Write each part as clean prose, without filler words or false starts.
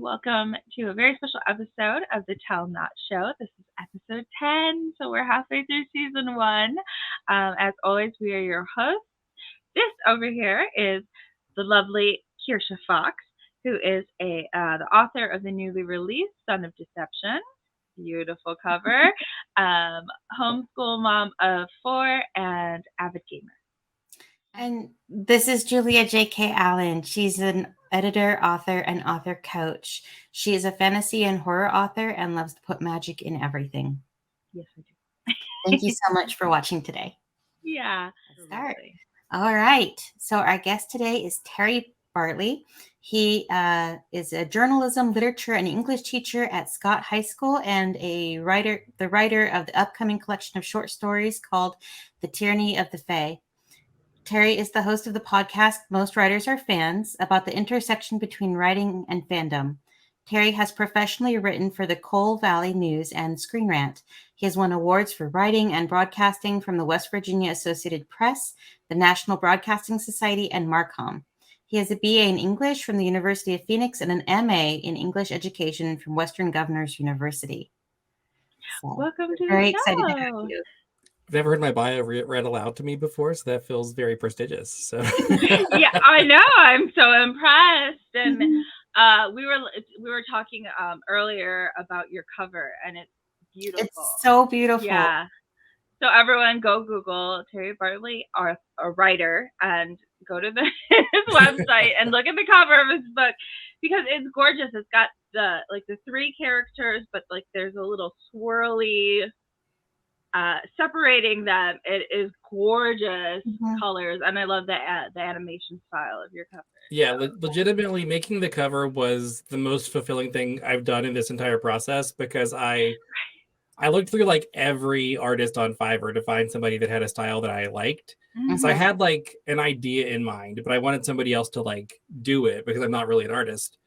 welcome to a very special episode of the Tell Not Show. This is episode 10, so we're halfway through season 1. As always, we are your hosts. This over here is the lovely Kirsha Fox, who is the author of the newly released Son of Deception. Beautiful cover. Homeschool mom of 4 and avid gamer. And this is Julia J.K. Allen. She's an editor, author, and author coach. She is a fantasy and horror author and loves to put magic in everything. Yes, I do. Thank you so much for watching today. Yeah. Let's start. All right. So our guest today is Terry Bartley. He is a journalism, literature, and English teacher at Scott High School and the writer of the upcoming collection of short stories called The Tyranny of the Fae. Terry is the host of the podcast Most Writers Are Fans, about the intersection between writing and fandom. Terry has professionally written for the Coal Valley News and Screen Rant. He has won awards for writing and broadcasting from the West Virginia Associated Press, the National Broadcasting Society, and Marcom. He has a BA in English from the University of Phoenix and an MA in English Education from Western Governors University. So, welcome to very the show. Excited to have you. I've never heard my bio read aloud to me before, so that feels very prestigious. So yeah, I know. I'm so impressed. And we were talking earlier about your cover, and it's beautiful. It's so beautiful. Yeah. So everyone, go Google Terry Bartley, a writer, and go to his website and look at the cover of his book because it's gorgeous. It's got the 3 characters, but there's a little swirly. Separating them, it is gorgeous colors, and I love the animation style of your cover. Yeah, legitimately making the cover was the most fulfilling thing I've done in this entire process because I looked through every artist on Fiverr to find somebody that had a style that I liked. Mm-hmm. So I had an idea in mind, but I wanted somebody else to do it because I'm not really an artist.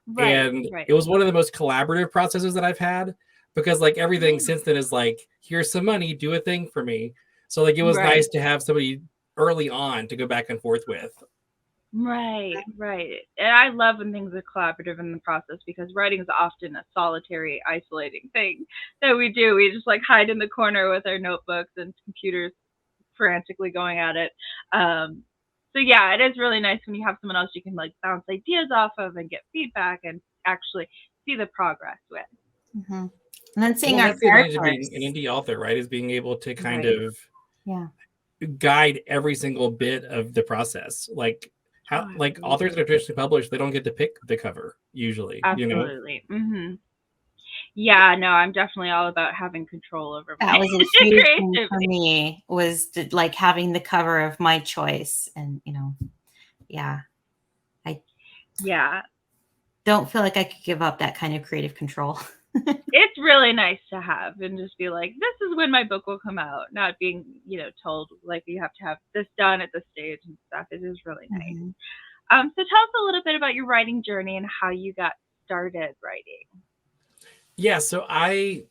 Right. It was one of the most collaborative processes that I've had. Because everything since then is here's some money, do a thing for me. So it was nice to have somebody early on to go back and forth with. Right. And I love when things are collaborative in the process because writing is often a solitary, isolating thing that we do. We just hide in the corner with our notebooks and computers frantically going at it. So yeah, it is really nice when you have someone else you can bounce ideas off of and get feedback and actually see the progress with. Mm-hmm. And then seeing our characters. Being an indie author, right, is being able to kind of guide every single bit of the process. Authors that are traditionally published, they don't get to pick the cover usually. Absolutely. You know? Mm-hmm. Yeah, no, I'm definitely all about having control over that was a huge thing for me was having the cover of my choice, and I don't feel like I could give up that kind of creative control. It's really nice to have and just be this is when my book will come out, not being told you have to have this done at this stage and stuff. It is really nice. So tell us a little bit about your writing journey and how you got started writing. Yeah, so I'm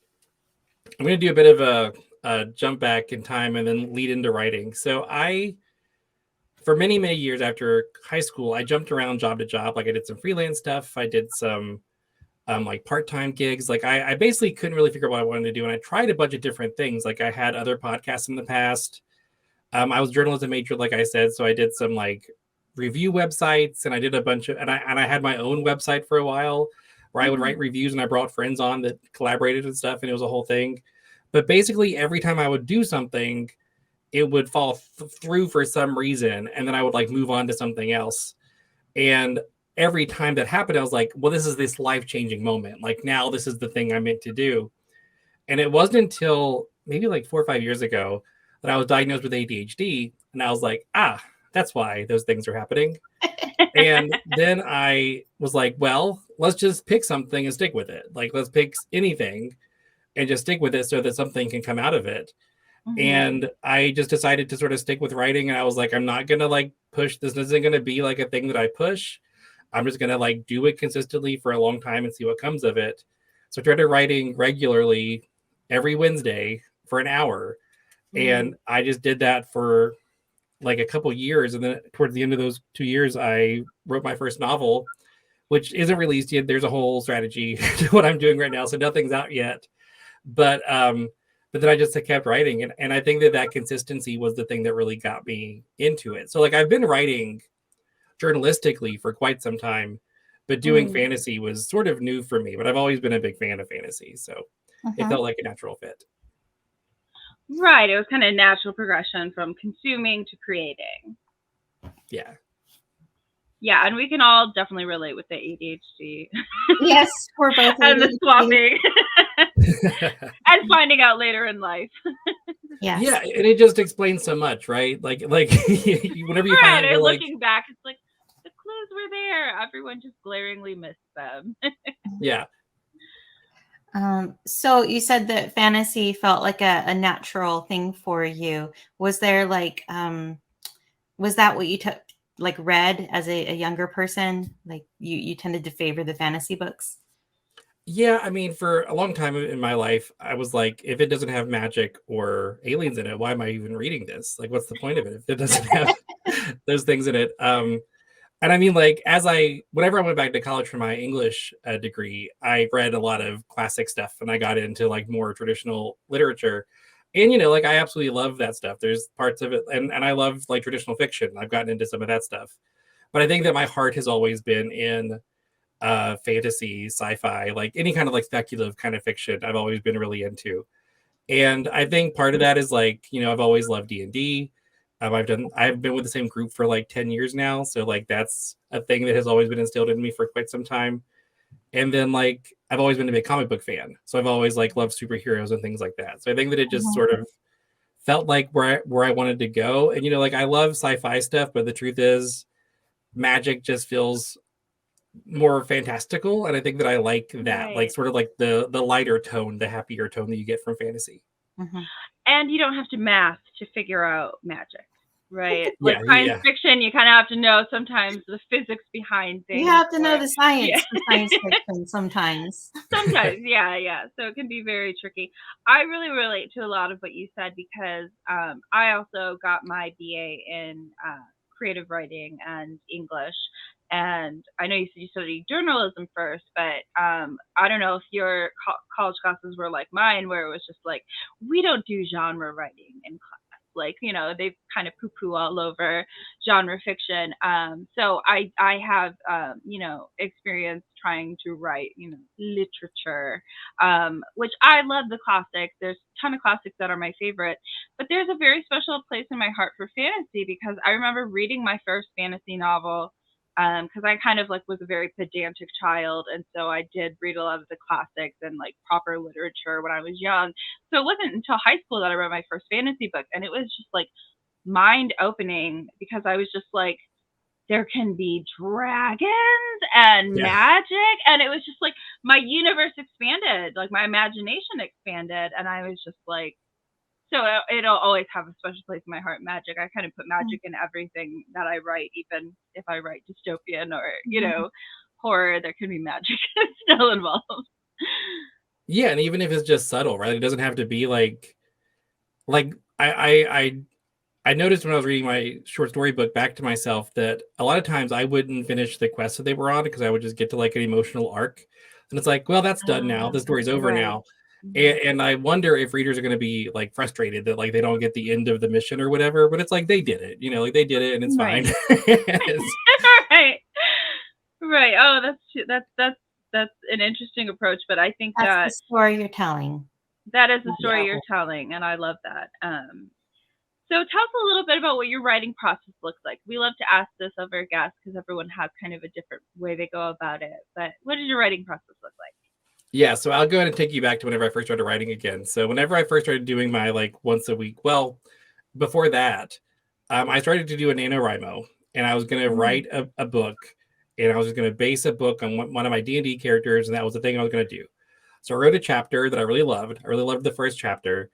going to do a bit of a jump back in time and then lead into writing. So for many years after high school, I jumped around job to job. I did some freelance stuff. I did some part-time gigs. I basically couldn't really figure out what I wanted to do. And I tried a bunch of different things. I had other podcasts in the past. I was a journalism major, like I said. So I did some review websites and I did a bunch of, and I had my own website for a while where I would write reviews and I brought friends on that collaborated and stuff. And it was a whole thing. But basically every time I would do something, it would fall through for some reason. And then I would move on to something else. And every time that happened, I was well, this is this life-changing moment. Now this is the thing I meant to do. And it wasn't until maybe 4 or 5 years ago that I was diagnosed with ADHD. And I was that's why those things are happening. And then I was well, let's just pick something and stick with it. Let's pick anything and just stick with it so that something can come out of it. Mm-hmm. And I just decided to sort of stick with writing. And I was I'm not going to push. This isn't going to be a thing that I push. I'm just going to do it consistently for a long time and see what comes of it. So I started writing regularly every Wednesday for an hour. Mm-hmm. And I just did that for a couple years. And then towards the end of those 2 years, I wrote my first novel, which isn't released yet. There's a whole strategy to what I'm doing right now, so nothing's out yet. But then I just kept writing, and I think that consistency was the thing that really got me into it. So like I've been writing journalistically for quite some time, but doing fantasy was sort of new for me. But I've always been a big fan of fantasy, so it felt like a natural fit. Right. It was kind of a natural progression from consuming to creating. Yeah. Yeah, and we can all definitely relate with the ADHD. Yes, we're both and the swapping. And finding out later in life. Yes. Yeah, and it just explains so much, right? Like whenever you find out, looking back, it's like the clues were there. Everyone just glaringly missed them. Yeah. So you said that fantasy felt like a natural thing for you. Was there like was that what you took like read as a younger person? Like you tended to favor the fantasy books? Yeah, I mean, for a long time in my life, I was like, if it doesn't have magic or aliens in it, why am I even reading this? Like, what's the point of it if it doesn't have those things in it? And I mean, like, whenever I went back to college for my English degree, I read a lot of classic stuff, and I got into like more traditional literature. And like, I absolutely love that stuff. There's parts of it, and I love like traditional fiction. I've gotten into some of that stuff, but I think that my heart has always been in fantasy, sci-fi, like any kind of like speculative kind of fiction. I've always been really into, and I think part of that is like I've always loved D&D. I've been with the same group for like 10 years now, so like that's a thing that has always been instilled in me for quite some time. And then like I've always been a big comic book fan, so I've always like loved superheroes and things like that. So I think that it just sort of felt like where I wanted to go. And like I love sci-fi stuff, but the truth is magic just feels more fantastical, and I think that I like that, like sort of like the lighter tone, the happier tone that you get from fantasy. And you don't have to math to figure out magic, right? Yeah, like science fiction, you kind of have to know sometimes the physics behind things. You have to know the science for science fiction sometimes. Sometimes, yeah. So it can be very tricky. I really relate to a lot of what you said because I also got my BA in creative writing and English. And I know you said you studied journalism first, but I don't know if your college classes were like mine, where it was just like, we don't do genre writing in class. Like, they kind of poo-poo all over genre fiction. So I have, experience trying to write, literature, which I love the classics. There's a ton of classics that are my favorite, but there's a very special place in my heart for fantasy because I remember reading my first fantasy novel because I kind of like was a very pedantic child, and so I did read a lot of the classics and like proper literature when I was young. So it wasn't until high school that I read my first fantasy book, and it was just like mind opening because I was just like, there can be dragons and magic, and it was just like my universe expanded, like my imagination expanded, and I was just like, so it'll always have a special place in my heart. Magic. I kind of put magic in everything that I write, even if I write dystopian or horror. There can be magic still involved. Yeah, and even if it's just subtle, right? It doesn't have to be like I noticed when I was reading my short story book back to myself that a lot of times I wouldn't finish the quest that they were on because I would just get to like an emotional arc, and it's like, well, that's done now. The story's over now. And I wonder if readers are going to be like frustrated that like they don't get the end of the mission or whatever, but it's like they did it, like they did it and it's fine. Right. Oh, that's an interesting approach, but I think that's the story you're telling. That is the story you're telling, and I love that. So tell us a little bit about what your writing process looks like. We love to ask this of our guests because everyone has kind of a different way they go about it. But what does your writing process look like? Yeah, so I'll go ahead and take you back to whenever I first started writing again. So whenever I first started doing my like once a week, well, before that, I started to do a NaNoWriMo, and I was going to write a book, and I was going to base a book on one of my D&D characters, and that was the thing I was going to do. So I wrote a chapter that I really loved. I really loved the first chapter,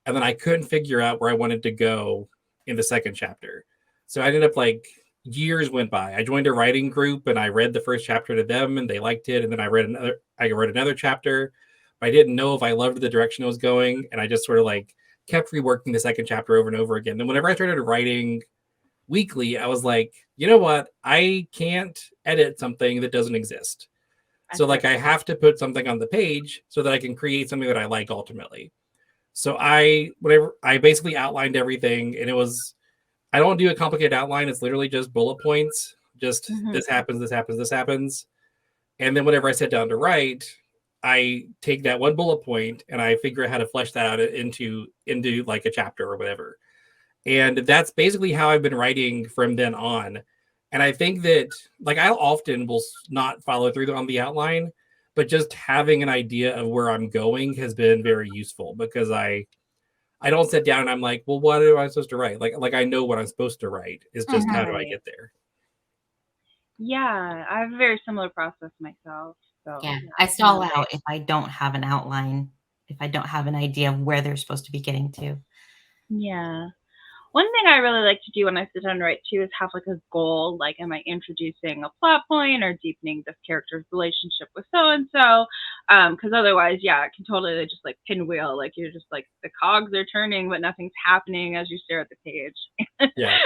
and then I couldn't figure out where I wanted to go in the second chapter. So I ended up like years went by. I joined a writing group and I read the first chapter to them and they liked it. And then I wrote another chapter, but I didn't know if I loved the direction it was going. And I just sort of like kept reworking the second chapter over and over again. Then whenever I started writing weekly, I was like, you know what? I can't edit something that doesn't exist. So like I have to put something on the page so that I can create something that I like ultimately. So I basically outlined everything, and I don't do a complicated outline. It's literally just bullet points. Just this happens, this happens, this happens. And then whenever I sit down to write, I take that one bullet point and I figure out how to flesh that out into like a chapter or whatever. And that's basically how I've been writing from then on. And I think that like I often will not follow through on the outline, but just having an idea of where I'm going has been very useful, because I don't sit down and I'm like, well, what am I supposed to write? Like I know what I'm supposed to write. It's just how do I get there? Yeah, I have a very similar process myself. So Yeah, yeah, I I can stall relate. out if I don't have an outline, if I don't have an idea of where they're supposed to be getting to. Yeah. One thing I really like to do when I sit down to write too is have like a goal. Like, am I introducing a plot point or deepening this character's relationship with so and so? Because otherwise, yeah, it can totally just like pinwheel. Like you're just like the cogs are turning, but nothing's happening as you stare at the page. Yeah.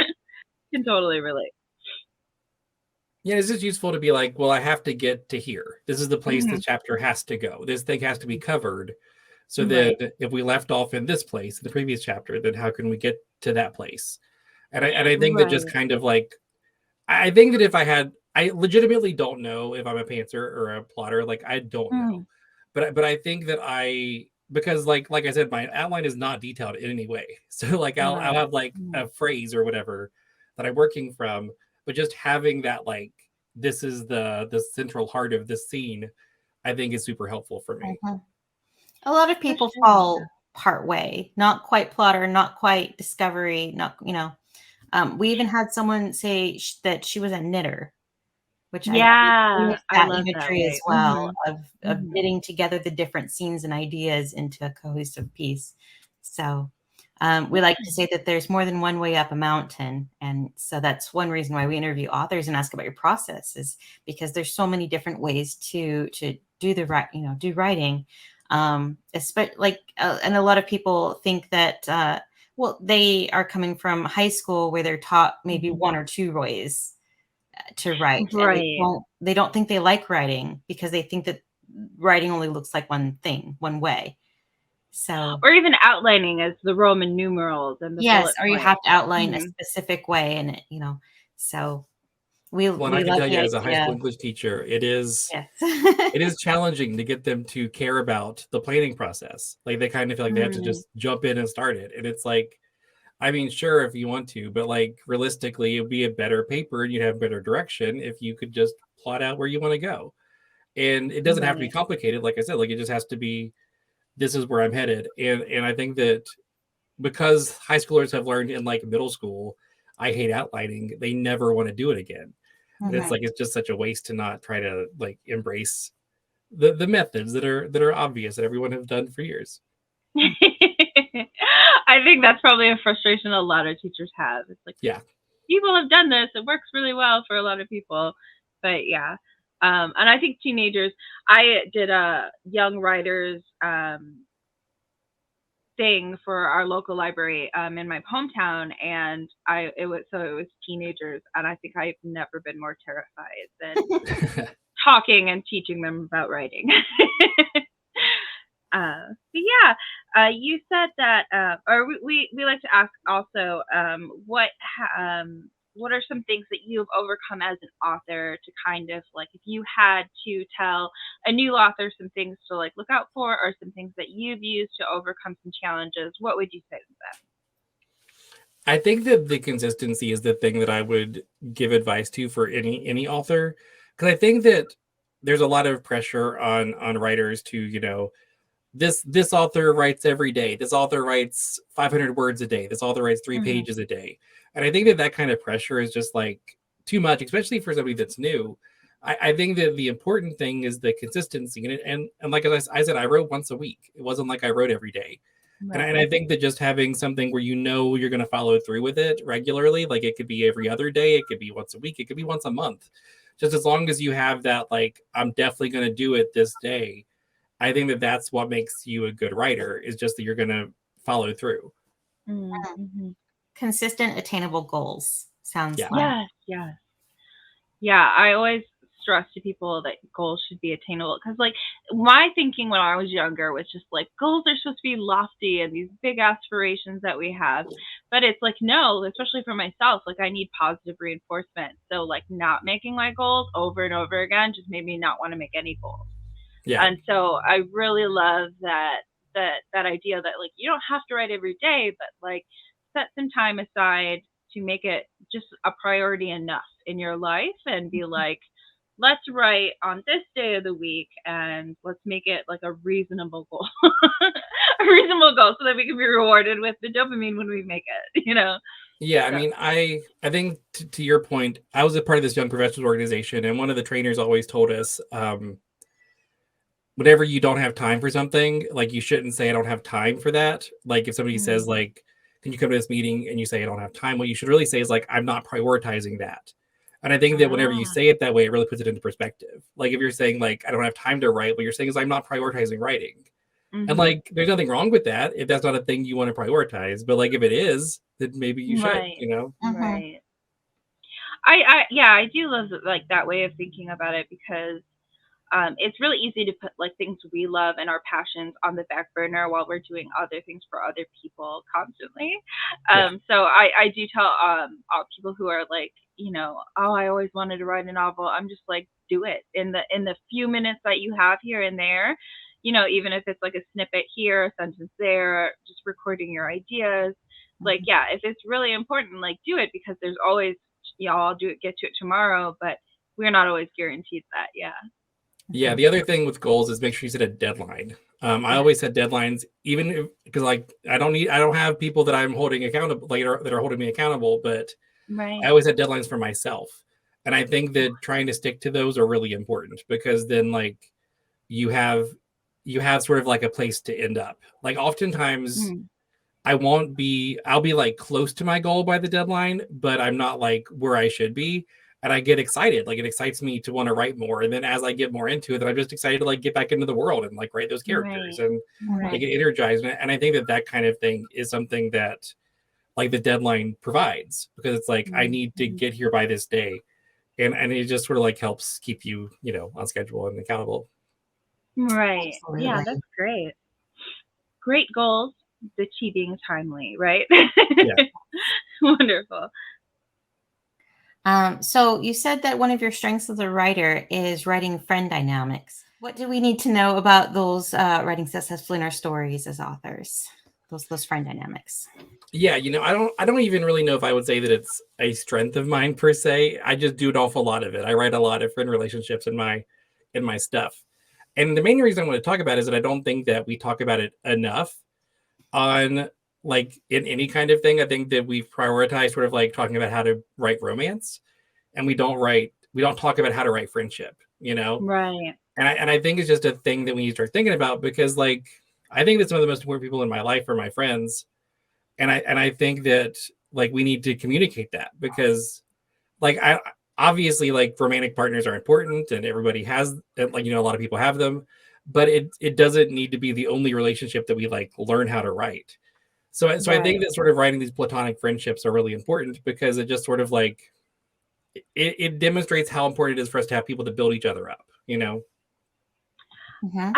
Can totally relate. Yeah, it's just useful to be like, well, I have to get to here. This is the place Mhm. this chapter has to go. This thing has to be covered. So Right. that if we left off in this place in the previous chapter, then how can we get to that place? And I think that just Right. kind of like, I think that if I legitimately don't know if I'm a pantser or a plotter. Like I don't know, Mm. but I think that because like I said, my outline is not detailed in any way. So like I'll Right. have like a phrase or whatever that I'm working from, but just having that like this is the central heart of this scene, I think is super helpful for me. Mhm. A lot of For people sure. fall part way, not quite plotter, not quite discovery, not, we even had someone say that she was a knitter, which I Yeah, miss I that love that imagery as way. well of Mhm. knitting together the different scenes and ideas into a cohesive piece. So we like to say that there's more than one way up a mountain, and so that's one reason why we interview authors and ask about your process, is because there's so many different ways to do do writing. And a lot of people think that well, they are coming from high school where they're taught maybe Mhm. one or two ways to write, and Right. they don't think they like writing because they think that writing only looks like one thing, one way. So Or even outlining as the Roman numerals and the yes, bullet or you have points. to outline a Mhm. specific way, and so we Well, and I we can like tell you the as a high idea. school English teacher, Yes. it is challenging to get them to care about the planning process. Like they kind of feel like they have to Mm. just jump in and start it. And it's like, I mean, sure, if you want to, but like realistically, it would be a better paper and you'd have better direction if you could just plot out where you want to go. And it doesn't have to be Right. complicated. Like I said, like it just has to be, this is where I'm headed. And I think that because high schoolers have learned in like middle school, I hate outlining, they never want to do it again. And it's Mhm. like it's just such a waste to not try to like embrace the methods that are obvious that everyone has done for years. I think that's probably a frustration a lot of teachers have. It's like Yeah. people have done this. It works really well for a lot of people. But yeah. And I think teenagers, I did a young writers thing for our local library in my hometown, and it was teenagers, and I think I've never been more terrified than talking and teaching them about writing. But yeah, you said that, or we like to ask also, what are some things that you've overcome as an author to kind of like, if you had to tell a new author some things to like look out for, or some things that you've used to overcome some challenges, what would you say to them? I think that the consistency is the thing that I would give advice to for any author, because I think that there's a lot of pressure on writers to, this author writes every day. This author writes 500 words a day. This author writes 3 Mm-hmm. pages a day. And I think that that kind of pressure is just like too much, especially for somebody that's new. I think that the important thing is the consistency. And like I said, I wrote once a week. It wasn't like I wrote every day. And I Right. think that just having something where you're going to follow through with it regularly, like it could be every other day, it could be once a week, it could be once a month. Just as long as you have that, like, I'm definitely going to do it this day. I think that that's what makes you a good writer, is just that you're going to follow through. Mm-hmm. Consistent, attainable goals. sounds Yeah. like. Yes. Yeah, I always stress to people that goals should be attainable because, like, my thinking when I was younger was just like goals are supposed to be lofty and these big aspirations that we have, but it's like no, especially for myself, like I need positive reinforcement. So like not making my goals over and over again just made me not want to make any goals. Yeah. And so I really love that idea that like you don't have to write every day, but like set some time aside to make it just a priority enough in your life and be like, let's write on this day of the week and let's make it like a reasonable goal. A reasonable goal so that we can be rewarded with the dopamine when we make it, you know? Yeah, I So, mean, I think to your point, I was a part of this young professionals organization, and one of the trainers always told us, whenever you don't have time for something, like you shouldn't say I don't have time for that. Like if somebody says like, "Can you come to this meeting?" and you say I don't have time, what you should really say is like, "I'm not prioritizing that." And I think that whenever you ah, say it that way, it really puts it into perspective. Like if you're saying like I don't have time to write, what you're saying is I'm not prioritizing writing. And mm-hmm. like there's nothing wrong with that if that's not a thing you want to prioritize. But like if it is, then maybe you should, Right, you know? Mm-hmm. right. I yeah, I do love like that way of thinking about it because it's really easy to put like things we love and our passions on the back burner while we're doing other things for other people constantly. Yeah. So I do tell all people who are like, you know, oh, I always wanted to write a novel. I'm just like, do it in the few minutes that you have here and there. You know, even if it's like a snippet here, a sentence there, just recording your ideas. Like, Mm-hmm. yeah, if it's really important, like do it because there's always, you know, I'll do it, get to it tomorrow, but we're not always guaranteed that. Yeah. Yeah, the other thing with goals is make sure you set a deadline. I Yeah. always set deadlines, even if, because like I don't have people that I'm holding accountable, like that are holding me accountable, but I Right. always set deadlines for myself. And I think that trying to stick to those are really important because then like you have you have sort of like a place to end up. Like oftentimes Mm. I'll be like close to my goal by the deadline, but I'm not like where I should be. And I get excited. Like it excites me to want to write more. And then as I get more into it, then I'm just excited to like get back into the world and like write those characters Right. and Mm-hmm. like Right. get energized. And I think that that kind of thing is something that like the deadline provides because it's like I need to Mm-hmm. get here by this day. And it just sort of like helps keep you, you know, on schedule and accountable. Right. Yeah, Absolutely. that's great. Great goals, achieving timely, right? Yeah. Wonderful. So you said that one of your strengths as a writer is writing friend dynamics. What do we need to know about those writing successfully in our stories as authors? Those friend dynamics. Yeah, you know, I don't even really know if I would say that it's a strength of mine per se. I just do an awful lot of it. I write a lot of friend relationships in my stuff. And the main reason I want to talk about it is that I don't think that we talk about it enough on like in any kind of thing. I think that we've prioritized sort of like talking about how to write romance and we don't talk about how to write friendship, you know? Right. And I think it's just a thing that we need to start thinking about because like I think that some of the most important people in my life are my friends and I think that like we need to communicate that because like I obviously like romantic partners are important and everybody has like you know a lot of people have them, but it doesn't need to be the only relationship that we like learn how to write. So I think Right. that sort of writing these platonic friendships are really important because it just sort of like it demonstrates how important it is for us to have people to build each other up, you know? Mm-hmm.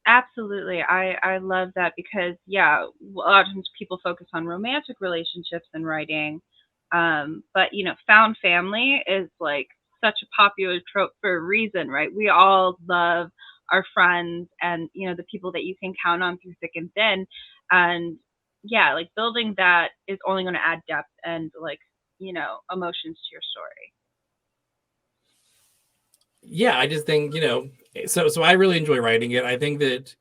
Absolutely. I love that because yeah, a lot of times people focus on romantic relationships and writing. But you know, found family is like such a popular trope for a reason, right? We all love our friends and you know the people that you can count on through thick and thin. And yeah, like building that is only going to add depth and like, you know, emotions to your story. Yeah, I just think, you know, so I really enjoy writing it. I think that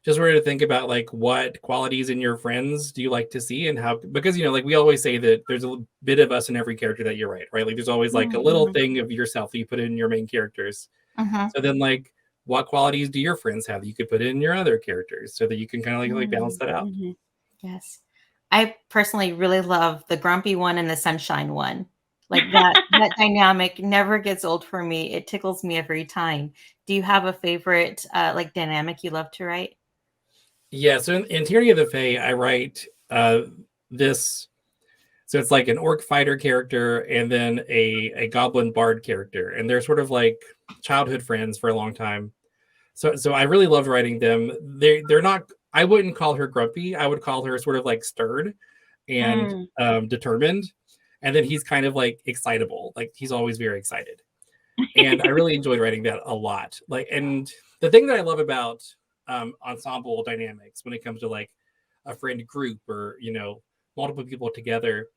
just sort of think about like what qualities in your friends do you like to see and how because you know, like we always say that there's a bit of us in every character that you write, right? Like there's always like a little Mm-hmm. thing of yourself that you put in your main characters. Mm-hmm. So then like what qualities do your friends have that you could put in your other characters so that you can kind of like balance that out? Mm-hmm. Yes. I personally really love the grumpy one and the sunshine one. Like that dynamic never gets old for me. It tickles me every time. Do you have a favorite like dynamic you love to write? Yeah, so in Tyranny of the Fae, I write this. So it's like an orc fighter character and then a goblin bard character, and they're sort of like childhood friends for a long time. So I really loved writing them. They're not. I wouldn't call her grumpy. I would call her sort of like stern and determined. And then he's kind of like excitable. Like he's always very excited. And I really enjoyed writing that a lot. Like, and the thing that I love about ensemble dynamics when it comes to like a friend group or multiple people together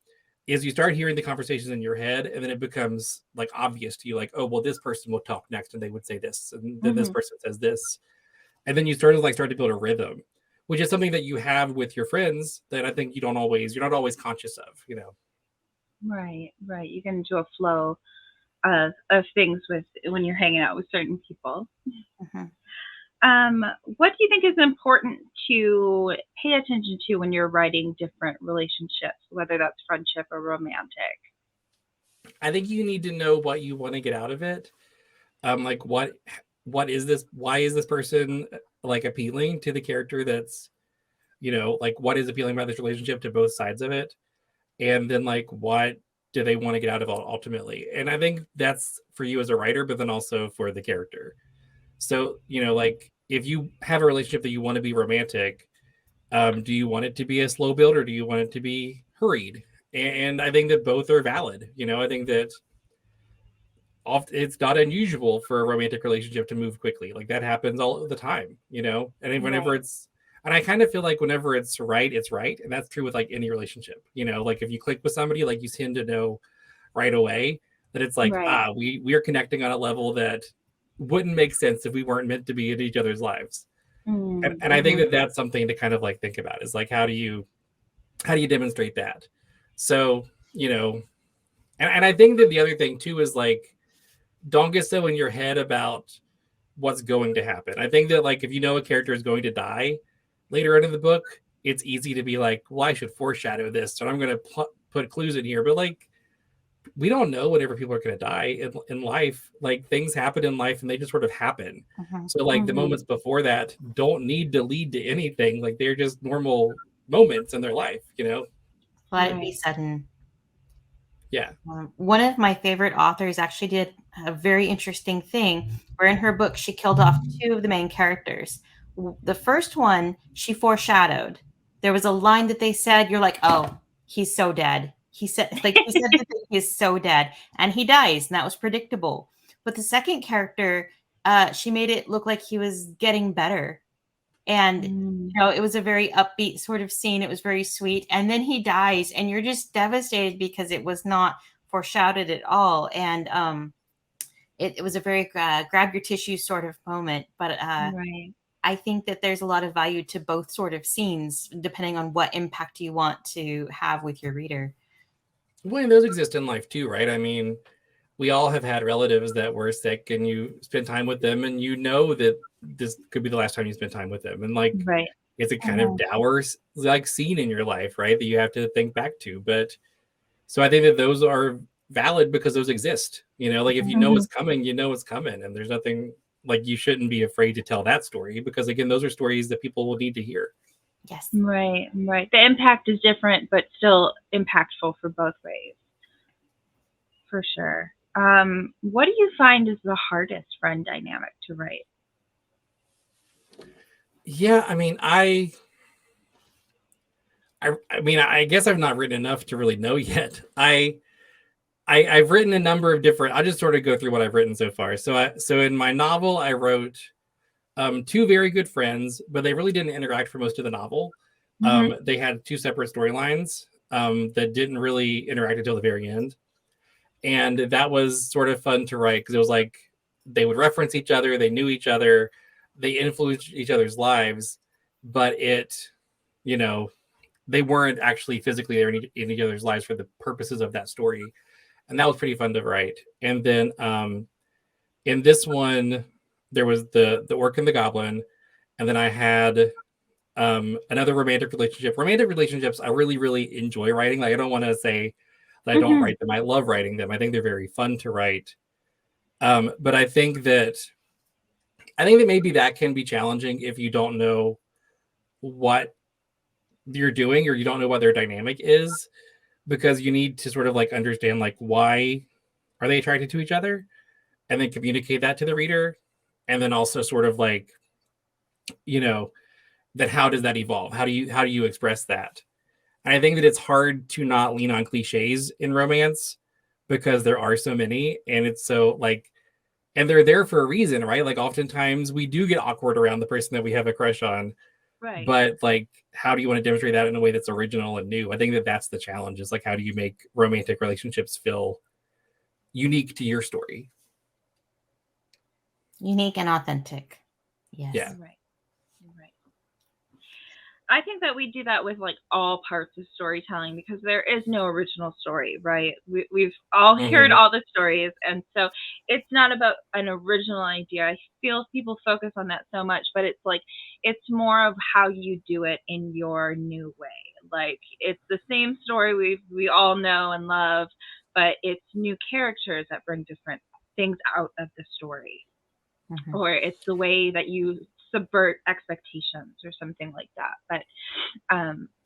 is you start hearing the conversations in your head, and then it becomes like obvious to you, like, oh well, this person will talk next and they would say this, and then this person says this, and then you start to build a rhythm, which is something that you have with your friends that I think you're not always conscious of. Right. You get into a flow of things with when you're hanging out with certain people. What do you think is important to pay attention to when you're writing different relationships, whether that's friendship or romantic? I think you need to know what you want to get out of it. Like what is this? Why is this person like appealing to the character? That's like what is appealing about this relationship to both sides of it, and then like what do they want to get out of it ultimately? And I think that's for you as a writer, but then also for the character. So like if you have a relationship that you want to be romantic, do you want it to be a slow build or do you want it to be hurried? And I think that both are valid. I think that it's not unusual for a romantic relationship to move quickly. Like that happens all the time, and whenever it's, and I kind of feel like whenever it's right, and that's true with like any relationship. Like if you click with somebody, like you tend to know right away that it's like we are connecting on a level that wouldn't make sense if we weren't meant to be in each other's lives. And I think that that's something to kind of like think about, is like how do you demonstrate that? So and I think that the other thing too is like, don't get so in your head about what's going to happen. I think that like if a character is going to die later into the book, it's easy to be like, well, I should foreshadow this, so I'm going to put clues in here. But like, we don't know whenever people are going to die in life. Like things happen in life and they just sort of happen. So like the moments before that don't need to lead to anything. Like they're just normal moments in their life, Let it be sudden. Yeah. One of my favorite authors actually did a very interesting thing where in her book, she killed off two of the main characters. The first one, she foreshadowed. There was a line that they said, you're like, oh, he's so dead. He said the thing, he's so dead, and he dies, and that was predictable. But the second character, she made it look like he was getting better. And it was a very upbeat sort of scene. It was very sweet. And then he dies, and you're just devastated because it was not foreshadowed at all. And it was a very grab your tissue sort of moment. But I think that there's a lot of value to both sort of scenes, depending on what impact you want to have with your reader. Well, and those exist in life too, right? I mean, we all have had relatives that were sick, and you spend time with them, and that this could be the last time you spend time with them. And like, it's a kind of dour like scene in your life, right? That you have to think back to. But so I think that those are valid because those exist. Like if you know it's coming, it's coming, and there's nothing like you shouldn't be afraid to tell that story, because again, those are stories that people will need to hear. Yes. Right. The impact is different, but still impactful for both ways. For sure. What do you find is the hardest friend dynamic to write? Yeah, I mean, I guess I've not written enough to really know yet. I've written a number of different. I'll just sort of go through what I've written so far. So in my novel, I wrote two very good friends, but they really didn't interact for most of the novel. They had two separate storylines that didn't really interact until the very end. And that was sort of fun to write because it was like they would reference each other, they knew each other, they influenced each other's lives, but they weren't actually physically there in each other's lives for the purposes of that story. And that was pretty fun to write. And then in this one, there was the orc and the goblin, and then I had another romantic relationship. Romantic relationships, I really, really enjoy writing. Like I don't want to say that I don't write them. I love writing them. I think they're very fun to write. But I think that maybe that can be challenging if you don't know what you're doing or you don't know what their dynamic is. because you need to sort of like understand like why are they attracted to each other, and then communicate that to the reader, and then also sort of like, you know, that how does that evolve? How do you express that? And I think that it's hard to not lean on cliches in romance because there are so many, and it's so like, and they're there for a reason, right? Like oftentimes we do get awkward around the person that we have a crush on, Right. but like, how do you want to demonstrate that in a way that's original and new? I think that that's the challenge, is like, how do you make romantic relationships feel unique to your story? Unique and authentic. Yes. Yeah. Right. Right. I think that we do that with like all parts of storytelling because there is no original story, right? We've all heard Mhm. all the stories, and so it's not about an original idea. I feel people focus on that so much, but it's like it's more of how you do it in your new way. Like it's the same story we all know and love, but it's new characters that bring different things out of the story, Mhm. or it's the way that you subvert expectations or something like that. But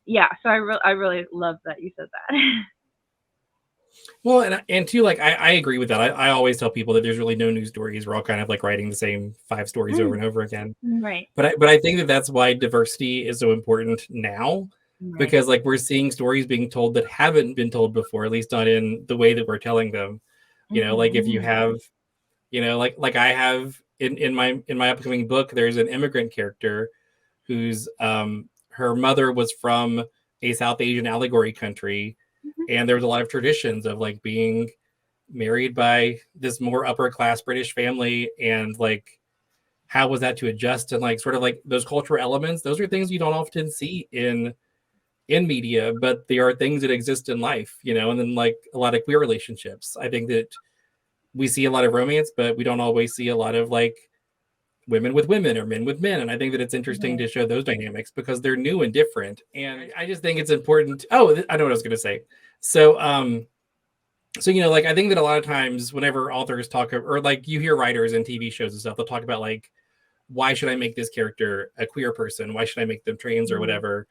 yeah, so I really love that you said that. Well, and too, like I agree with that. I always tell people that there's really no new stories. We're all kind of like writing the same 5 stories over and over again. Right. But I think that that's why diversity is so important now, Right. because like we're seeing stories being told that haven't been told before, at least not in the way that we're telling them. You know, like if you have, you know, like I have in my upcoming book, there's an immigrant character whose her mother was from a South Asian allegory country, and there was a lot of traditions of like being married by this more upper class British family, and like how was that to adjust, and like sort of like those cultural elements. Those are things you don't often see in media, but they are things that exist in life, you know. And then like a lot of queer relationships, I think that we see a lot of romance, but we don't always see a lot of like women with women or men with men. And I think that it's interesting to show those dynamics because they're new and different. And I just think it's important. Oh, I know what I was going to say. So, you know, like I think that a lot of times whenever authors talk, or like you hear writers in TV shows and stuff, they'll talk about like, why should I make this character a queer person? Why should I make them trans or whatever?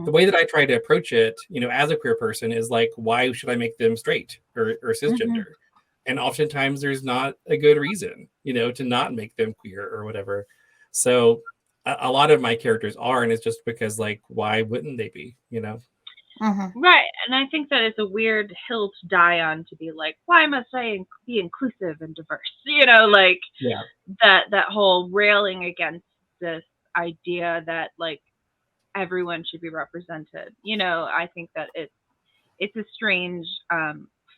The way that I try to approach it, you know, as a queer person is like, why should I make them straight or cisgender? And oftentimes there's not a good reason, you know, to not make them queer or whatever. So a lot of my characters are, and it's just because like, why wouldn't they be, you know? Right, and I think that it's a weird hill to die on, to be like, why must I be inclusive and diverse? You know, like Yeah. that whole railing against this idea that like everyone should be represented. You know, I think that it's a strange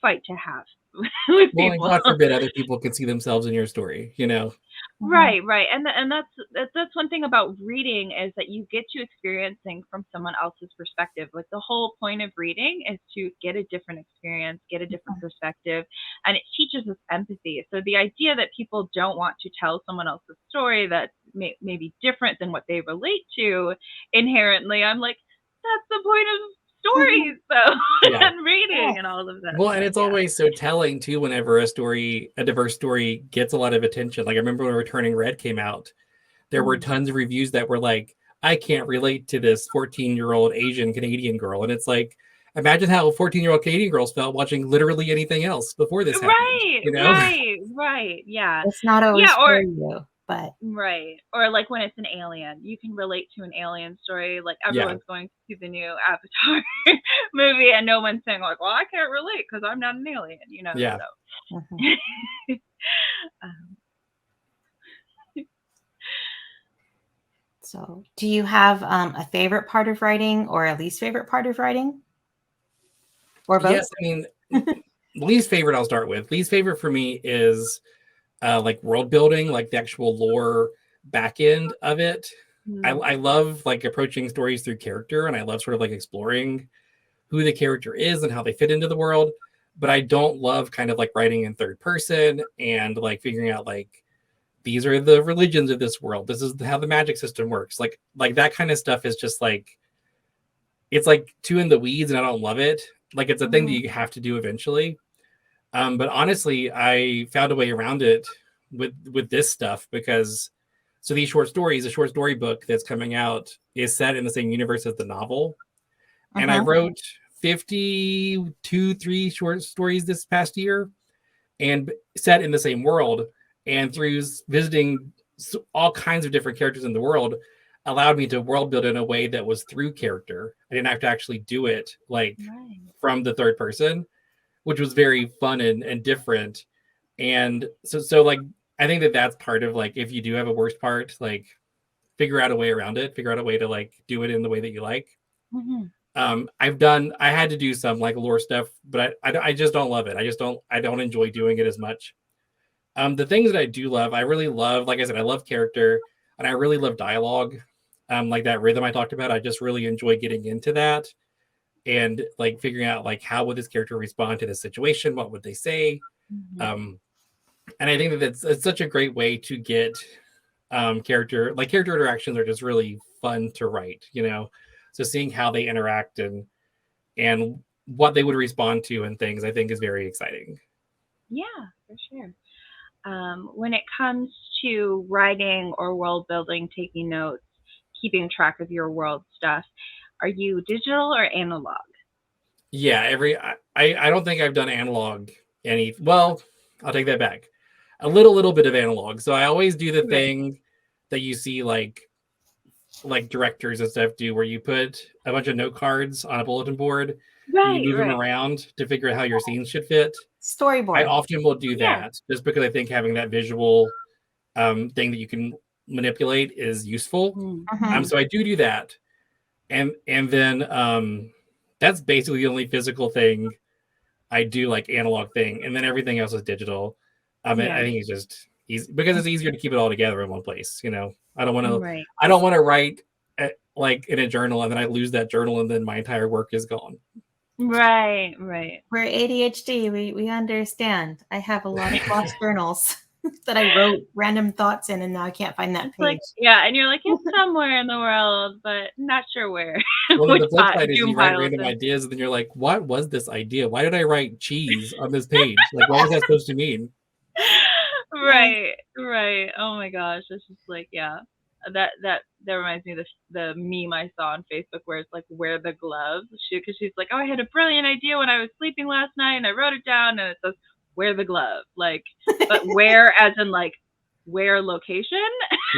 fight to have with Well, and people. God forbid other people can see themselves in your story, you know? Right, right, and that's one thing about reading, is that you get to experience things from someone else's perspective. Like the whole point of reading is to get a different experience, get a different perspective, and it teaches us empathy. So the idea that people don't want to tell someone else's story that may be different than what they relate to inherently, I'm like, that's the point of stories, though, Yeah. and reading and all of that. Well, and stuff, it's yeah. always so telling too whenever a diverse story gets a lot of attention. Like I remember when Returning Red came out, there were tons of reviews that were like, I can't relate to this 14-year-old Asian Canadian girl. And it's like, imagine how 14-year-old Canadian girls felt watching literally anything else before this happened, Right, you know? right, yeah. It's not always Yeah, for or you, but right. Or like when it's an alien. You can relate to an alien story. Like Yeah. everyone's going to see the new Avatar movie and no one's saying like, well, I can't relate because I'm not an alien, you know. Yeah. So. um, so do you have a favorite part of writing or a least favorite part of writing? Or both? Yes, I mean, least favorite I'll start with. Least favorite for me is like world building, like the actual lore back end of it. I love like approaching stories through character, and I love sort of like exploring who the character is and how they fit into the world. But I don't love kind of like writing in third person and like figuring out like, these are the religions of this world. This is how the magic system works. Like that kind of stuff is just like, it's like too in the weeds, and I don't love it. Like it's a thing that you have to do eventually. But honestly, I found a way around it with this stuff, because so these short stories, a short story book that's coming out is set in the same universe as the novel. And I wrote 52, 3 short stories this past year, and set in the same world. And through visiting all kinds of different characters in the world, allowed me to world build in a way that was through character. I didn't have to actually do it like from the third person, which was very fun and different. And so like I think that's part of like, if you do have a worst part, like figure out a way around it, figure out a way to like do it in the way that you like. I had to do some like lore stuff, but I just don't love it. I don't enjoy doing it as much. The things that I do love, I really love, like I said, I love character, and I really love dialogue. Like that rhythm I talked about, I just really enjoy getting into that and like figuring out like how would this character respond to this situation, what would they say. And I think that it's such a great way to get character interactions are just really fun to write, so seeing how they interact and what they would respond to and things, I think is very exciting. Yeah, for sure. When it comes to writing or world building, taking notes, keeping track of your world stuff, are you digital or analog? Yeah, I don't think I've done analog well, I'll take that back. A little bit of analog. So I always do the thing that you see like directors and stuff do, where you put a bunch of note cards on a bulletin board, and you move them around to figure out how your scenes should fit. Storyboard. I often will do that just because I think having that visual thing that you can manipulate is useful. So I do that, and then that's basically the only physical thing I do, like analog thing, and then everything else is digital. I think it's just easy because it's easier to keep it all together in one place. I don't want to write like in a journal and then I lose that journal and then my entire work is gone. Right. We're ADHD. We understand. I have a lot of lost journals that I wrote random thoughts in, and now I can't find that page. And you're like, it's somewhere in the world, but not sure where. Well, the flip side is you write random ideas, and then you're like, what was this idea? Why did I write cheese on this page? Like, what was that supposed to mean? Right. Oh my gosh, it's just like, that reminds me of the meme I saw on Facebook where it's like, wear the gloves, because she's like, oh, I had a brilliant idea when I was sleeping last night and I wrote it down, and it says wear the glove, like, but where as in like where location.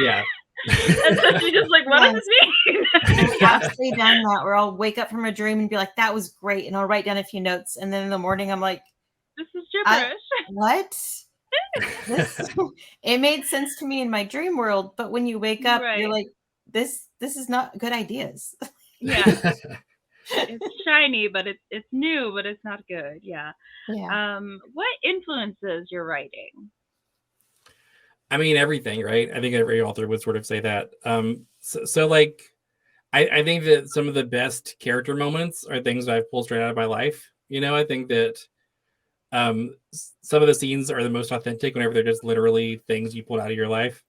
Yeah. And so she's just like, what does this mean? I've actually done that, where I'll wake up from a dream and be like, that was great, and I'll write down a few notes, and then in the morning I'm like, this is gibberish. What? It made sense to me in my dream world, but when you wake up, you're like, this is not good ideas. Yeah. It's shiny, but it's new, but it's not good. Yeah. What influences your writing? I mean, everything, right? I think every author would sort of say that. So like, I think that some of the best character moments are things that I've pulled straight out of my life. I think that some of the scenes are the most authentic whenever they're just literally things you pulled out of your life.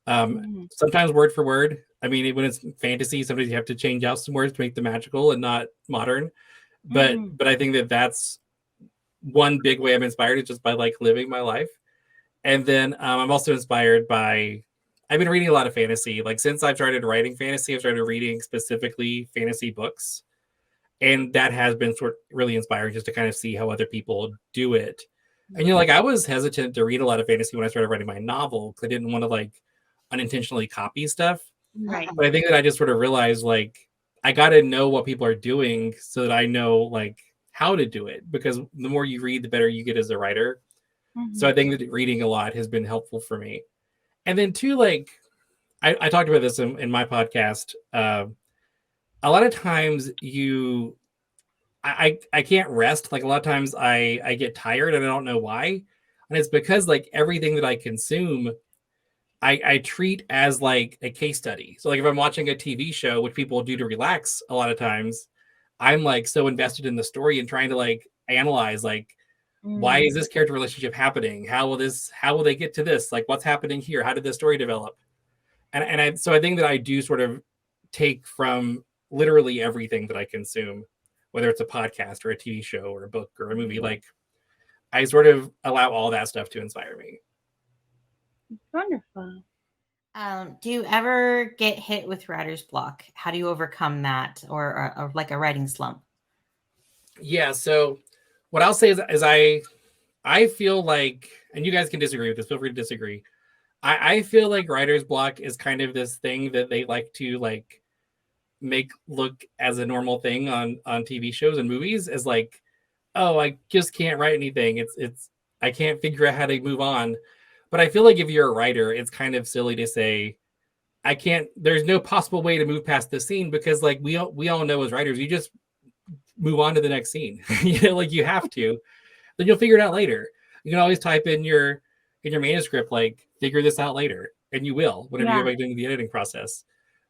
Sometimes word for word. I mean, when it's fantasy, sometimes you have to change out some words to make them magical and not modern. But I think that's one big way I'm inspired, is just by like living my life. And then I'm also inspired by, I've been reading a lot of fantasy. Like since I've started writing fantasy, I've started reading specifically fantasy books. And that has been sort of really inspiring, just to kind of see how other people do it. And like, I was hesitant to read a lot of fantasy when I started writing my novel, because I didn't want to like unintentionally copy stuff. Right. But I think that I just sort of realized like I got to know what people are doing so that I know like how to do it, because the more you read, the better you get as a writer. So I think that reading a lot has been helpful for me. And then too, like I talked about this in my podcast. A lot of times I can't rest. Like a lot of times I get tired and I don't know why. And it's because like everything that I consume, I treat as like a case study. So like if I'm watching a TV show, which people do to relax a lot of times, I'm like so invested in the story and trying to like analyze like, why is this character relationship happening? How will they get to this? Like what's happening here? How did the story develop? So I think that I do sort of take from literally everything that I consume, whether it's a podcast or a TV show or a book or a movie. Like I sort of allow all that stuff to inspire me. Wonderful. Do you ever get hit with writer's block? How do you overcome that, or like a writing slump? Yeah. So what I'll say is I feel like, and you guys can disagree with this. Feel free to disagree. I feel like writer's block is kind of this thing that they like to like make look as a normal thing on TV shows and movies as like, oh, I just can't write anything. It's I can't figure out how to move on. But I feel like if you're a writer, it's kind of silly to say I can't. There's no possible way to move past this scene because like we all know as writers, you just move on to the next scene. Like you have to. Then you'll figure it out later. You can always type in your manuscript like figure this out later, and you will whenever Yeah. you're doing the editing process.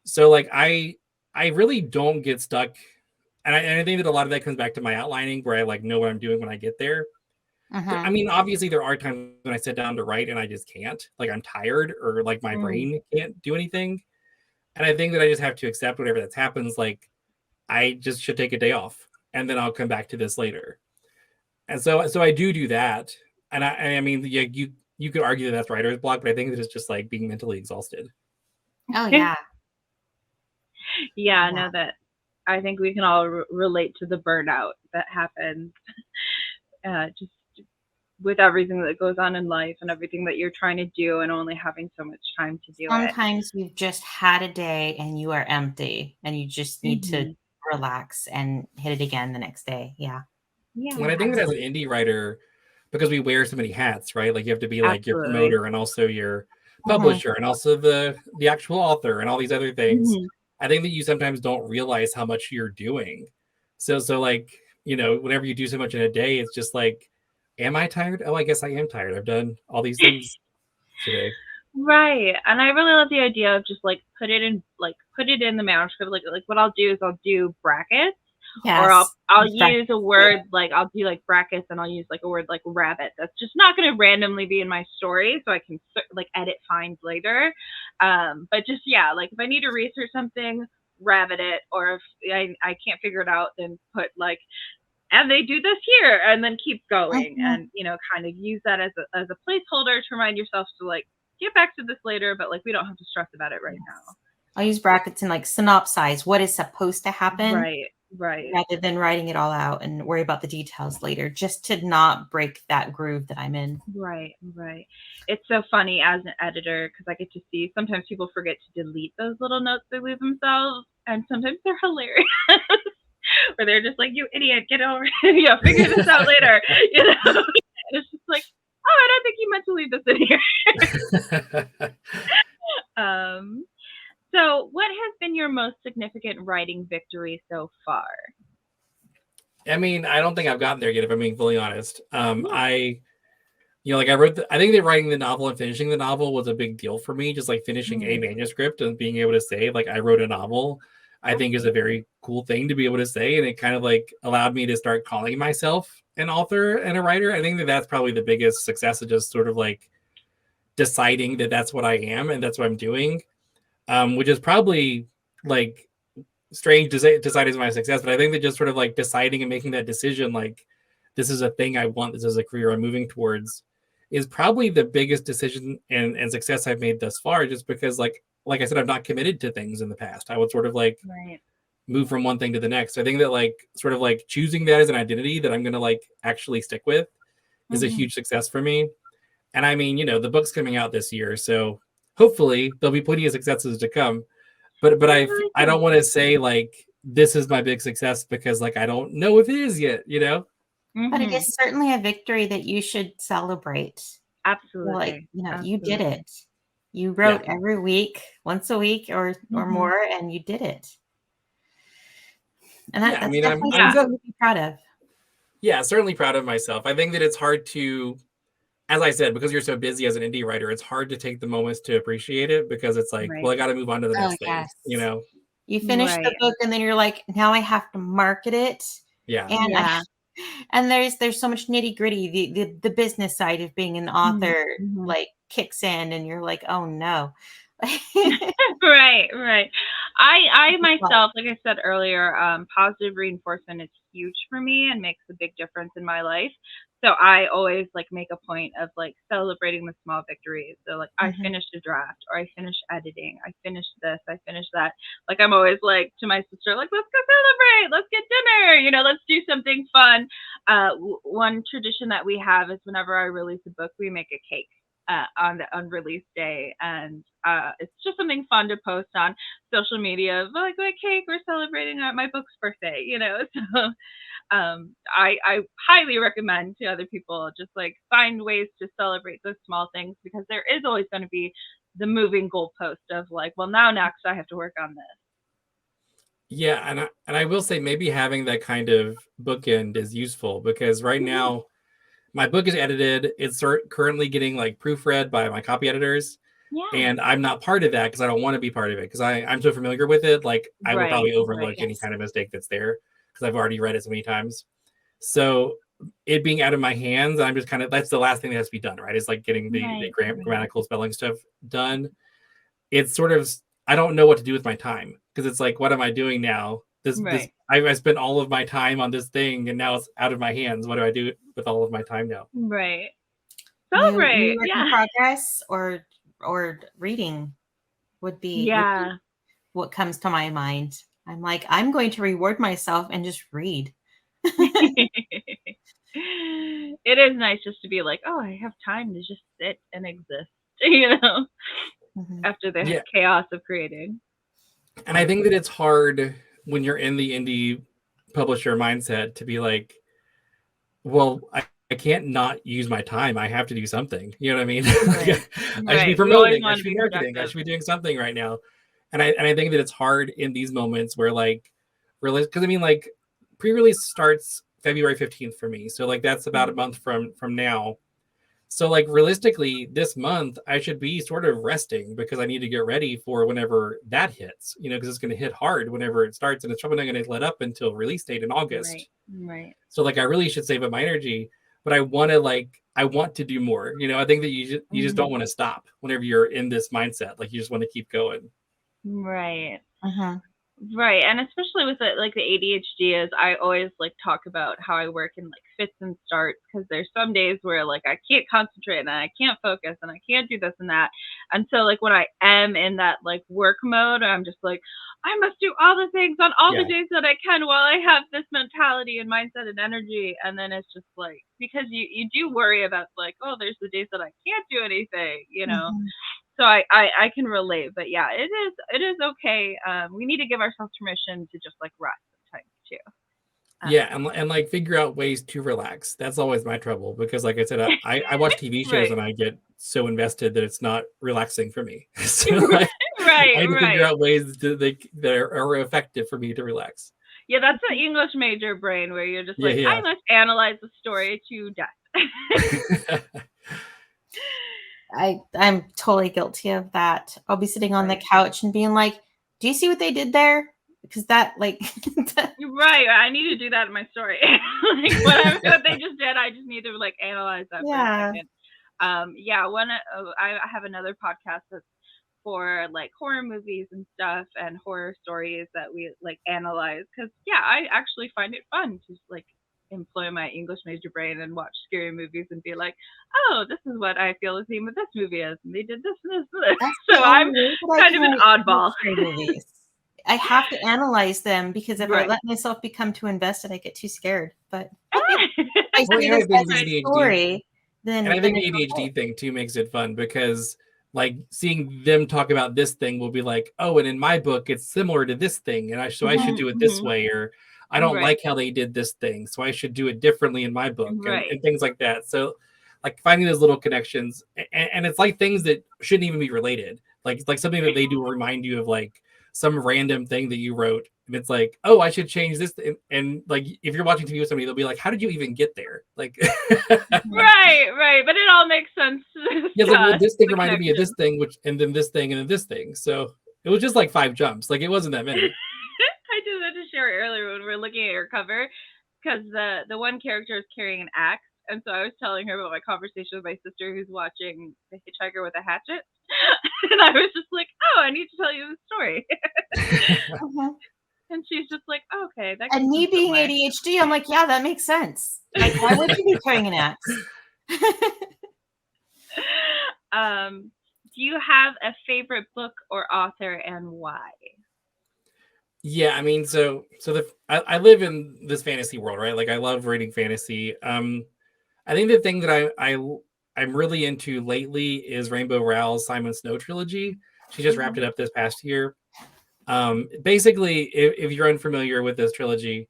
So like I really don't get stuck, and I think that a lot of that comes back to my outlining where I like know what I'm doing when I get there. I Mm-hmm. mean, obviously there are times when I sit down to write and I just can't, like I'm tired or like my Mm. brain can't do anything, and I think that I just have to accept whatever that happens. Like I just should take a day off, and then I'll come back to this later. And so I do that, and I mean, yeah, you could argue that that's writer's block, but I think that it's just like being mentally exhausted. Oh yeah. Yeah, I Yeah. know that. I think we can all relate to the burnout that happens just with everything that goes on in life and everything that you're trying to do and only having so much time to do it. Sometimes you've just had a day and you are empty and you just need to Hmm. relax and hit it again the next day. Yeah. When Yeah, I think that as an indie writer, because we wear so many hats, right? Like you have to be like your absolutely. promoter and also your Mm-hmm. publisher and also the actual author and all these other things. Hmm. I think that you sometimes don't realize how much you're doing. So like, whenever you do so much in a day, it's just like, am I tired? Oh, I guess I am tired. I've done all these things today. Right. And I really love the idea of just like put it in the manuscript. Like what I'll do is I'll do brackets or I'll Yes. I'll Use brackets use a too. word like I'll do like brackets and I'll use like a word like rabbit. That's just not going to randomly be in my story so I can like edit finds later. But just yeah, like if I need to research something, rabbit it, or if I can't figure it out, then put like and they do this here and then keep going Mhm. and kind of use that as a placeholder to remind yourself to like get back to this later, but like we don't have to stress about it right Yes. now. I'll use brackets and like synopsize what is supposed to happen Right, right, rather than writing it all out and worry about the details later, just to not break that groove that I'm in. right. It's so funny as an editor because I get to see sometimes people forget to delete those little notes they leave themselves, and sometimes they're hilarious. Where they're just like, "You idiot, get over it. Figure this out later." And it's just like, "Oh, I don't think you meant to leave this in here." Um, so, what has been your most significant writing victory so far? I mean, I don't think I've gotten there yet, if I'm being fully honest. Yeah. Like I think that writing the novel and finishing the novel was a big deal for me. Just like finishing a Mm, manuscript and being able to say, like, I wrote a novel, I think is a very cool thing to be able to say. And it kind of like allowed me to start calling myself an author and a writer. I think that that's probably the biggest success of just sort of like deciding that that's what I am and that's what I'm doing, which is probably like strange to say as my success, but I think that just sort of like deciding and making that decision, like this is a thing I want, this is a career I'm moving towards, is probably the biggest decision and success I've made thus far. Just because like I said, I've not committed to things in the past. I would sort of like right. move from one thing to the next. So I think that like sort of like choosing that as an identity that I'm gonna like actually stick with is a Hmm. huge success for me. And I mean, the book's coming out this year, so hopefully there'll be plenty of successes to come. But I I really don't want to say like this is my big success because like I don't know if it is yet. think. But it Hmm. is certainly a victory that you should celebrate. You're like, Absolutely. you did Absolutely. it. You Yeah. wrote every week, once a week or Hmm. more, and you did it. And Yeah. I that's mean, definitely Yeah. something to be proud of. certainly proud of myself. I think that it's hard to, as I said, because you're so busy as an indie writer, it's hard to take the moments to appreciate it because it's like, Right. well, I got to move on to the Oh, next thing. yes. You finish the Right. book and then you're like, now I have to market it. Yeah. And Yeah. and there's so much nitty-gritty. The business side of being an Mhm, author mhm. like kicks in and you're like, oh no. Right, right. I myself, like I said earlier, positive reinforcement is huge for me and makes a big difference in my life. So I always like make a point of like celebrating the small victories. So like I finished a draft, or I finished editing, I finished this, I finished that. Like I'm always like to my sister, like, let's go celebrate, let's get dinner, let's do something fun. One tradition that we have is whenever I release a book, we make a cake on release day, and it's just something fun to post on social media. Like my cake, we're celebrating my book's birthday. So I highly recommend to other people just like find ways to celebrate those small things, because there is always going to be the moving goalpost of like, well, now next I have to work on this. Yeah, and I will say maybe having that kind of bookend is useful, because right now my book is edited. It's currently getting like proofread by my copy editors. Yeah. And I'm not part of that because I don't want to be part of it, because I'm so familiar with it. Like I will probably overlook any kind of mistake that's there because I've already read it so many times. So it being out of my hands, I'm just kind of, that's the last thing that has to be done, right? It's like getting the grammatical spelling stuff done. It's sort of, I don't know what to do with my time, because it's like, what am I doing now? I spent all of my time on this thing, and now it's out of my hands. What do I do with all of my time now? Right. Celebrate. New work in progress or reading would be what comes to my mind. I'm like, I'm going to reward myself and just read. It is nice just to be like, oh, I have time to just sit and exist, after the chaos of creating. And I think that it's hard when you're in the indie publisher mindset to be like, well, I can't not use my time. I have to do something. You know what I mean? I should be promoting. I should be marketing. I should be doing something right now. And I think that it's hard in these moments where like, because I mean, like, pre-release starts February 15th for me. So like that's about a month from now. So like realistically, this month I should be sort of resting, because I need to get ready for whenever that hits, because it's going to hit hard whenever it starts, and it's probably not going to let up until release date in August. Right. So like I really should save up my energy, but I want to do more. I think that you just don't want to stop whenever you're in this mindset. Like you just want to keep going. Right. Right. And especially with the ADHD, is I always like talk about how I work in like fits and starts, because there's some days where like I can't concentrate and I can't focus and I can't do this and that. And so like when I am in that like work mode, I'm just like, I must do all the things on all the days that I can while I have this mentality and mindset and energy. And then it's just like, because you do worry about like, oh, there's the days that I can't do anything, So I can relate, but yeah, it is okay. We need to give ourselves permission to just like rest sometimes too. And like figure out ways to relax. That's always my trouble, because like I said, I watch TV shows and I get so invested that it's not relaxing for me. So I need to figure out ways that are effective for me to relax. Yeah, that's the English major brain, where you're just like, I must analyze the story to death. I'm totally guilty of that. I'll be sitting on the couch and being like, do you see what they did there? Because that like right. I need to do that in my story. Like what they just did, I just need to like analyze that for a second. I have another podcast that's for like horror movies and stuff, and horror stories that we like analyze, because I actually find it fun to like employ my English major brain and watch scary movies and be like, oh, this is what I feel the theme of this movie is, and they did this and this and this. So I'm kind of an oddball. I have to analyze them, because if I let myself become too invested, I get too scared. But I see this as a story, then and I think the ADHD thing too makes it fun, because like seeing them talk about this thing will be like, oh, and in my book it's similar to this thing, and I should do it this way, or I don't like how they did this thing, so I should do it differently in my book, and things like that. So like finding those little connections, and it's like things that shouldn't even be related, like something that they do will remind you of like some random thing that you wrote, and it's like, oh, I should change this, and like if you're watching TV with somebody, they'll be like, how did you even get there? Like right, but it all makes sense. Like, well, this thing reminded me of this thing, and then this thing, and then this thing, so it was just like 5 jumps. Like it wasn't that many. I just had to share it earlier when we were looking at your cover, because the one character is carrying an axe, and so I was telling her about my conversation with my sister who's watching The Hitchhiker with a Hatchet, and I was just like, oh, I need to tell you the story. And she's just like, okay, that And goes me in being somewhere. ADHD, I'm like, yeah, that makes sense. Like, why would you be carrying an axe? Do you have a favorite book or author and why? Yeah, I mean, I live in this fantasy world, right? Like I love reading fantasy. I think the thing that I'm really into lately is Rainbow Rowell's Simon Snow trilogy. She just wrapped it up this past year. Basically, if you're unfamiliar with this trilogy,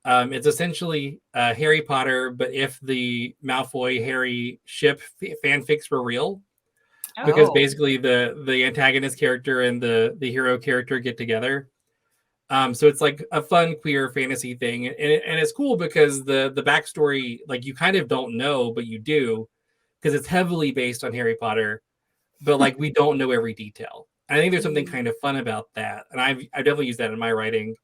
it's essentially Harry Potter, but if the Malfoy Harry ship fanfics were real, because Oh. basically the antagonist character and the hero character get together. So it's like a fun queer fantasy thing, and it's cool because the backstory, like you kind of don't know, but you do, because it's heavily based on Harry Potter, but like we don't know every detail. And I think there's something kind of fun about that, and I definitely use that in my writing,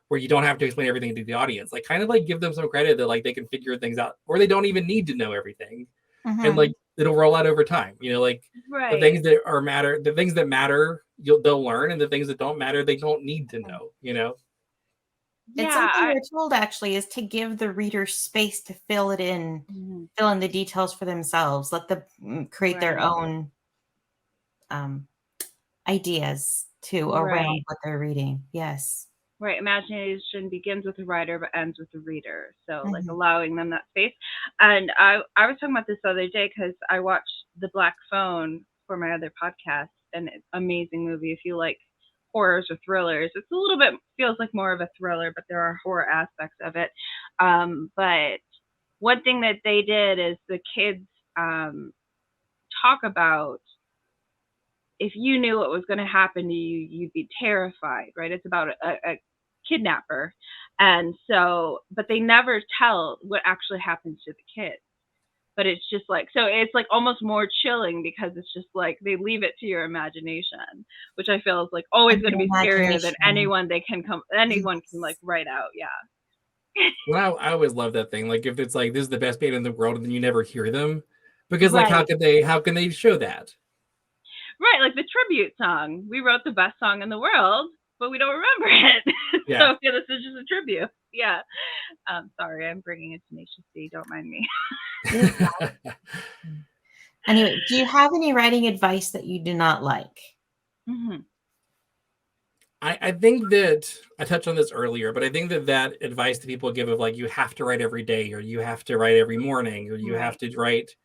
where you don't have to explain everything to the audience. Like kind of like give them some credit that like they can figure things out, or they don't even need to know everything, and like it'll roll out over time. You know, like the Right. things the things that matter, they'll learn, and the things that don't matter, they don't need to know. You know. It's Yeah. something we're told actually is to give the reader space to fill it in, fill in the details for themselves, let them create their Right. own ideas too Right. around what they're reading. Yes. Right. Imagination begins with the writer but ends with the reader. So like Mhm. allowing them that space. And I was talking about this the other day because I watched The Black Phone for my other podcast, and it's an amazing movie if you like horrors or thrillers. It's a little bit feels like more of a thriller, but there are horror aspects of it. But one thing that they did is the kids talk about if you knew what was going to happen to you, you'd be terrified, right? It's about a kidnapper. And so, but they never tell what actually happens to the kids. But it's just like, so it's like almost more chilling because it's just like they leave it to your imagination, which I feel is like always going to be scarier than anyone can like write out. Yeah. Well, I always love that thing. Like if it's like this is the best band in the world, and then you never hear them, because like Right. how can they show that? Right, like the tribute song. We wrote the best song in the world, but we don't remember it. Yeah. So yeah, this is just a tribute. Yeah. Sorry, I'm bringing it Tenacious D. Don't mind me. Anyway, do you have any writing advice that you do not like? Mm-hmm. I think that I touched on this earlier, but I think that advice that people give of like you have to write every day, or you have to write every morning, or you have to write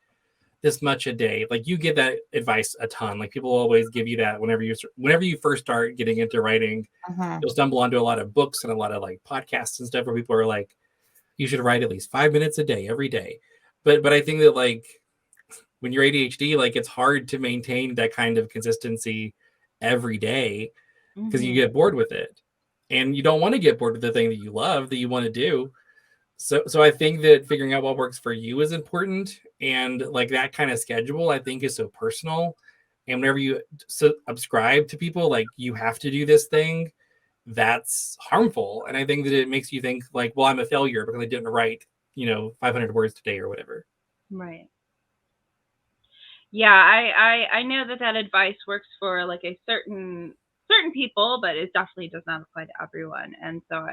this much a day. Like you get that advice a ton. Like people always give you that whenever you first start getting into writing, you'll stumble onto a lot of books and a lot of like podcasts and stuff where people are like, you should write at least 5 minutes a day every day. But I think that like when you're ADHD, like it's hard to maintain that kind of consistency every day because you get bored with it, and you don't want to get bored with the thing that you love that you want to do. So I think that figuring out what works for you is important, and like that kind of schedule I think is so personal. And whenever you subscribe to people like you have to do this thing, that's harmful. And I think that it makes you think like, well, I'm a failure because I didn't write 500 words today or whatever. Right. Yeah, I know that advice works for like a certain people, but it definitely does not apply to everyone. And so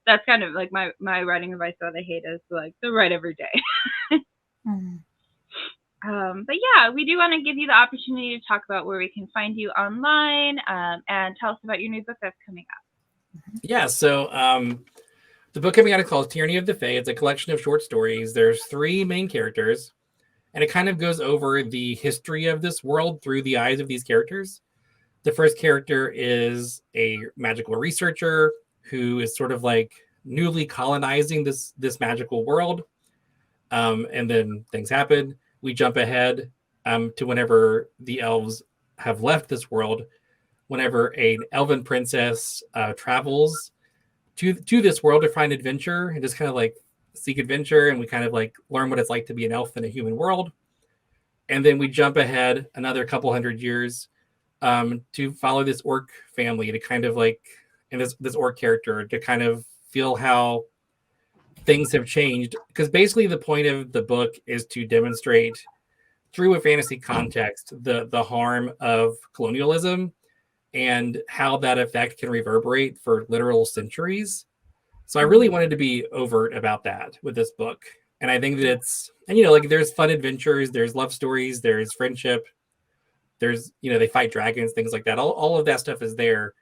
that's kind of like my writing advice that I hate is like to write every day. But yeah, we do want to give you the opportunity to talk about where we can find you online, and tell us about your new book that's coming up. Yeah, so the book coming out is called Tyranny of the Fae. It's a collection of short stories. There's 3 main characters, and it kind of goes over the history of this world through the eyes of these characters. The first character is a magical researcher who is sort of like newly colonizing this magical world. And then things happen. We jump ahead to whenever the elves have left this world, whenever an elven princess travels to this world to find adventure and just kind of like seek adventure, and we kind of like learn what it's like to be an elf in a human world. And then we jump ahead another couple hundred years to follow this orc family to kind of like, and this orc character to kind of feel how things have changed. Because basically the point of the book is to demonstrate through a fantasy context the harm of colonialism and how that effect can reverberate for literal centuries. So I really wanted to be overt about that with this book. And I think that it's, and like there's fun adventures, there's love stories, there's friendship, there's, they fight dragons, things like that. All of that stuff is there,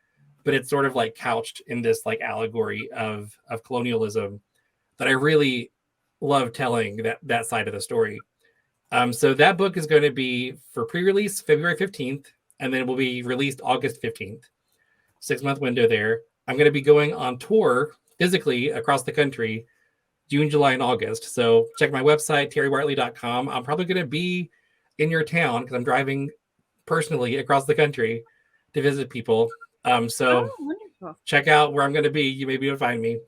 but it's sort of like couched in this like allegory of colonialism that I really love telling that side of the story. So that book is going to be for pre-release February 15th, and then it will be released August 15th. 6-month window there. I'm going to be going on tour physically across the country June, July, and August. So check my website, terrybartley.com. I'm probably going to be in your town because I'm driving personally across the country to visit people. So check out where I'm going to be. You may be able to find me.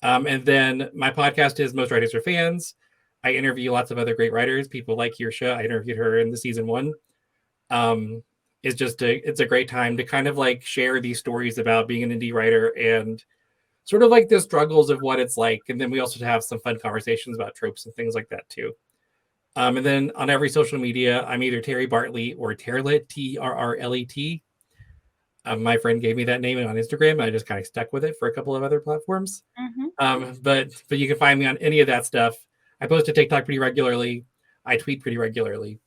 And then my podcast is Most Writers Are Fans. I interview lots of other great writers, people like Kirsha. I interviewed her in the season 1. It's a great time to kind of like share these stories about being an indie writer and sort of like the struggles of what it's like. And then we also have some fun conversations about tropes and things like that too. And then on every social media, I'm either Terry Bartley or Terrlet, Terrlet. My friend gave me that name on Instagram, and I just kind of stuck with it for a couple of other platforms. But you can find me on any of that stuff. I post to TikTok pretty regularly. I tweet pretty regularly.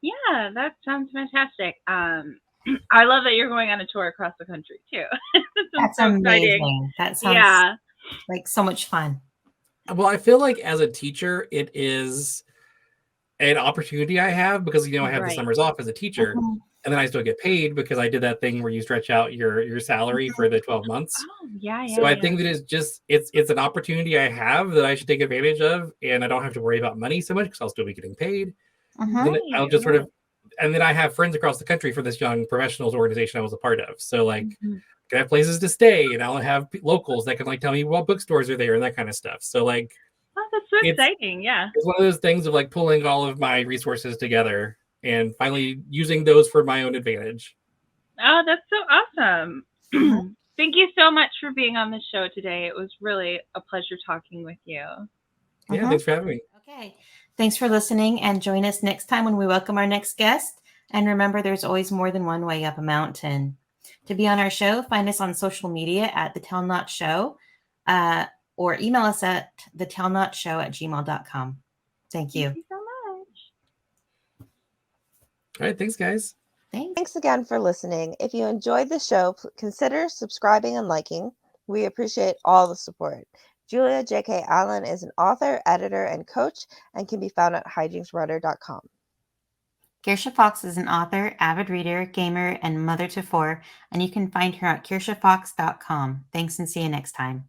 Yeah, that sounds fantastic. I love that you're going on a tour across the country too. That's so amazing. Exciting. That sounds like so much fun. Well, I feel like as a teacher, it is an opportunity I have because, I have the summers off as a teacher, and then I still get paid because I did that thing where you stretch out your salary for the 12 months. Oh, yeah. So I think that it's an opportunity I have that I should take advantage of, and I don't have to worry about money so much because I'll still be getting paid. Then I'll just sort of, and then I have friends across the country for this young professionals organization I was a part of. So like, I can have places to stay, and I'll have locals that can like tell me what bookstores are there and that kind of stuff. So like, that's so exciting. Yeah, it's one of those things of like pulling all of my resources together and finally using those for my own advantage. Oh, that's so awesome. Thank you so much for being on the show today. It was really a pleasure talking with you. Yeah, thanks for having me. Okay. Thanks for listening, and join us next time when we welcome our next guest. And remember, there's always more than one way up a mountain. To be on our show, find us on social media at The Tell Not Show, or email us at thetellnotshow@gmail.com. Thank you. Thank you so much. All right. Thanks, guys. Thanks again for listening. If you enjoyed the show, consider subscribing and liking. We appreciate all the support. Julia J.K. Allen is an author, editor, and coach, and can be found at hijinkswriter.com. Kirsha Fox is an author, avid reader, gamer, and mother to 4, and you can find her at kirshafox.com. Thanks, and see you next time.